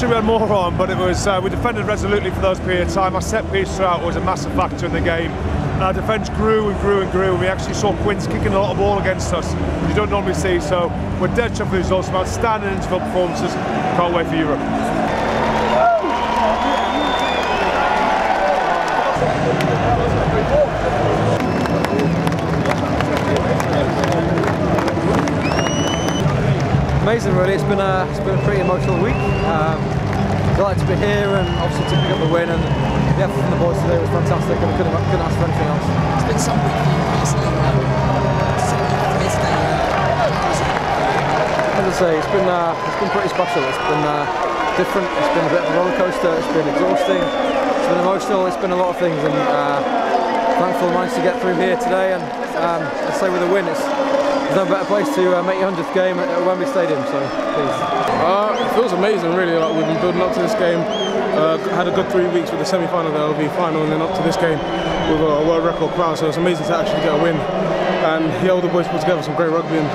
Unfortunately we had more on, but it was we defended resolutely for those period of time. Our set piece throughout was a massive factor in the game. Our defence grew and grew and grew, and we actually saw Quince kicking a lot of ball against us, which you don't normally see, so we're dead chuffed with the results. Some outstanding interval performances. Can't wait for Europe. Amazing, really. It's been a pretty emotional week. Delighted to be here and obviously to pick up the win, and the effort from the boys today was fantastic, and I couldn't ask for anything else. It's been some week for you personally. As I say, it's been pretty special. It's been different. It's been a bit of a roller coaster. It's been exhausting. It's been emotional. It's been a lot of things, and thankful I managed to get through here today. And I'd say with a win, there's no better place to make your 100th game at Wembley Stadium, so please. It feels amazing, really. Like, we've been building up to this game. Had a good 3 weeks with the semi-final, the LV final, and then up to this game with a world record crowd. So it's amazing to actually get a win. And all the boys put together some great rugby, and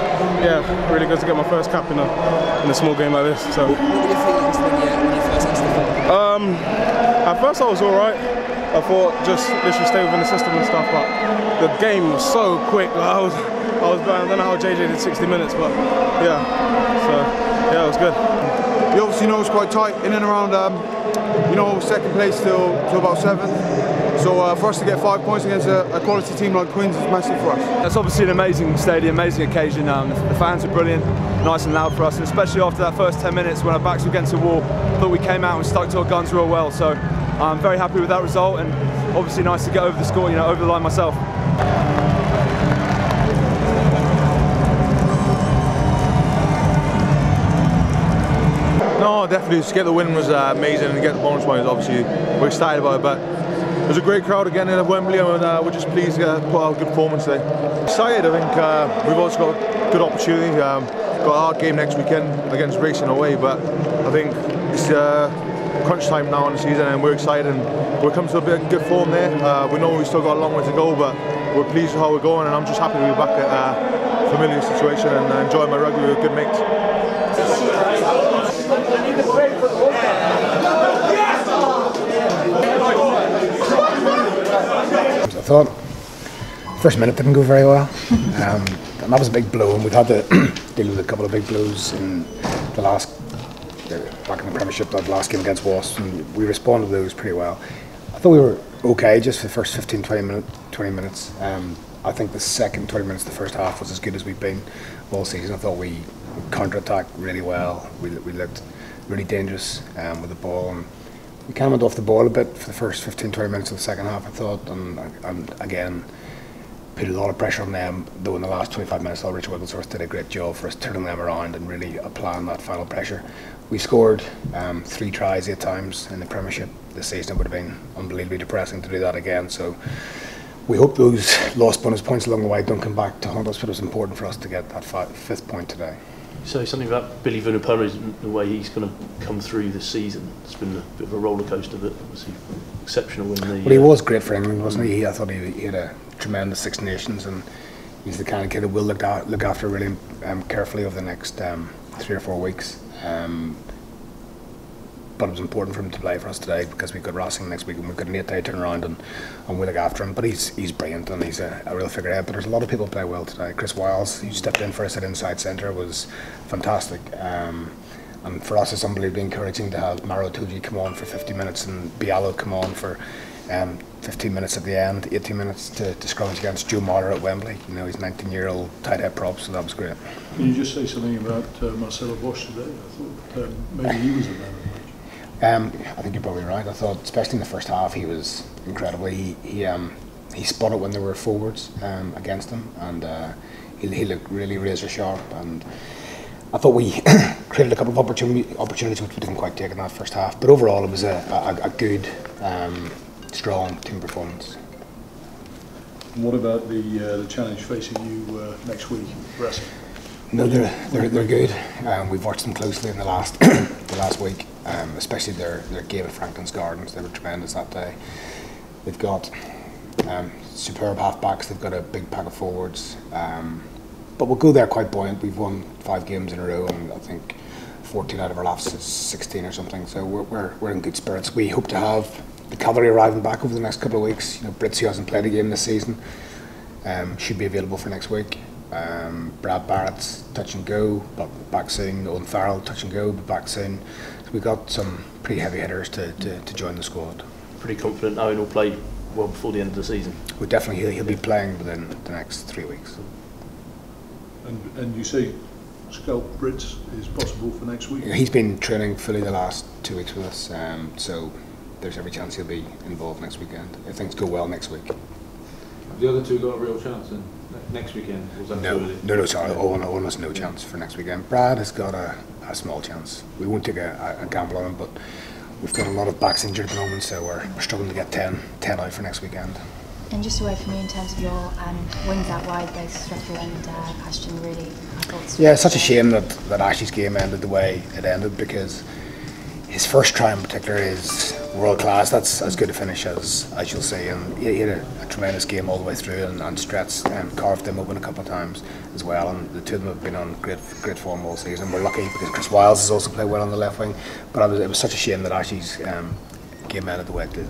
yeah, really good to get my first cap in a small game like this. So. What were your feelings when you first entered the field? At first I was all right. I thought just literally stay within the system and stuff, but the game was so quick. Like, I was going, I don't know how JJ did 60 minutes, but yeah, so yeah, it was good. You obviously know it's quite tight in and around, second place to about 7th. So for us to get 5 points against a quality team like Quins is massive for us. That's obviously an amazing stadium, amazing occasion. The fans are brilliant, nice and loud for us, and especially after that first 10 minutes when our backs were against the wall, I thought we came out and stuck to our guns real well. So I'm very happy with that result, and obviously nice to get over the score, over the line myself. No, definitely to get the win was amazing, and get the bonus points, obviously we're excited about it, but it was a great crowd again in Wembley, and we're just pleased to put out a good performance today. Excited, I think we've also got good opportunity. Got a hard game next weekend against Racing away, but I think it's crunch time now in the season, and we're excited, and we're coming to a bit of good form there. We know we've still got a long way to go, but we're pleased with how we're going, and I'm just happy to be back at a familiar situation and enjoying my rugby with good mates. I thought first minute didn't go very well, and that was a big blow, and we've had to deal with a couple of big blows in the back in the Premiership, that last game against Wasps, and we responded to those pretty well. I thought we were okay just for the first 15-20 minutes. I think the second 20 minutes of the first half was as good as we've been all season. I thought we counter-attacked really well. We looked really dangerous with the ball, and we kind of went off the ball a bit for the first 15-20 minutes of the second half, I thought, and again put a lot of pressure on them, though in the last 25 minutes I thought Richard Wigglesworth did a great job for us turning them around and really applying that final pressure. We scored 3 tries 8 times in the Premiership this season. It would have been unbelievably depressing to do that again, so we hope those lost bonus points along the way don't come back to haunt us, but it was important for us to get that 5th point today. So something about Billy Vunipola and the way he's going to come through this season. It's been a bit of a roller coaster, but obviously exceptional in the. Well, he was great for England, wasn't he? I thought he had a tremendous Six Nations, and he's the kind of kid that we'll look after really carefully over the next 3 or 4 weeks. But it was important for him to play for us today because we've got Racing next week, and we've got an 8-day turnaround, and we'll look after him. But he's brilliant, and he's a real figurehead. But there's a lot of people who play well today. Chris Wiles, who stepped in for us at inside centre, was fantastic. And for us, it's unbelievably encouraging to have Maro Tuji come on for 50 minutes and Bialo come on for 15 minutes at the end, 18 minutes to scrummage against Joe Marler at Wembley. He's 19-year-old tight head prop, so that was great. Can you just say something about Marcelo Bosch today? I thought maybe he was the man of the match. I think you're probably right. I thought, especially in the first half, he was incredible. He spotted when there were forwards against him, and he looked really razor sharp. And I thought we created a couple of opportunities which we didn't quite take in that first half. But overall, it was a good, strong team performance. And what about the challenge facing you next week, Racing? No, they're good. We've watched them closely in the last week, especially their game at Franklin's Gardens. They were tremendous that day. They've got superb half-backs. They've got a big pack of forwards. But we'll go there quite buoyant. We've won 5 games in a row, and I think 14 out of our last 16 or something. So we're in good spirits. We hope to have the cavalry arriving back over the next couple of weeks. You know, Brits, who hasn't played a game this season, should be available for next week. Brad Barrett's touch and go, but back soon. Owen Farrell, touch and go, but back soon. So we've got some pretty heavy hitters to join the squad. Pretty confident Owen will play well before the end of the season. Well, definitely he'll be playing within the next 3 weeks. And you say scout Brits is possible for next week? Yeah, he's been training fully the last 2 weeks with us, so there's every chance he'll be involved next weekend if things go well next week. Have the other two got a real chance in next weekend? Was that No, sorry, Owen has no chance for next weekend. Brad has got a small chance. We won't take a gamble on him, but we've got a lot of backs injured at the moment, so we're struggling to get 10 out for next weekend. And just away from you, in terms of your wings out wide, both Strethal and Ashton, really, yeah, it's such a shame that Ashley's game ended the way it ended, because his first try in particular is world class. That's as good a finish as you'll see, and he had a tremendous game all the way through, and Stretz carved them open a couple of times as well, and the two of them have been on great form all season. We're lucky because Chris Wiles has also played well on the left wing, but it was such a shame that Ashley's game ended the way it did.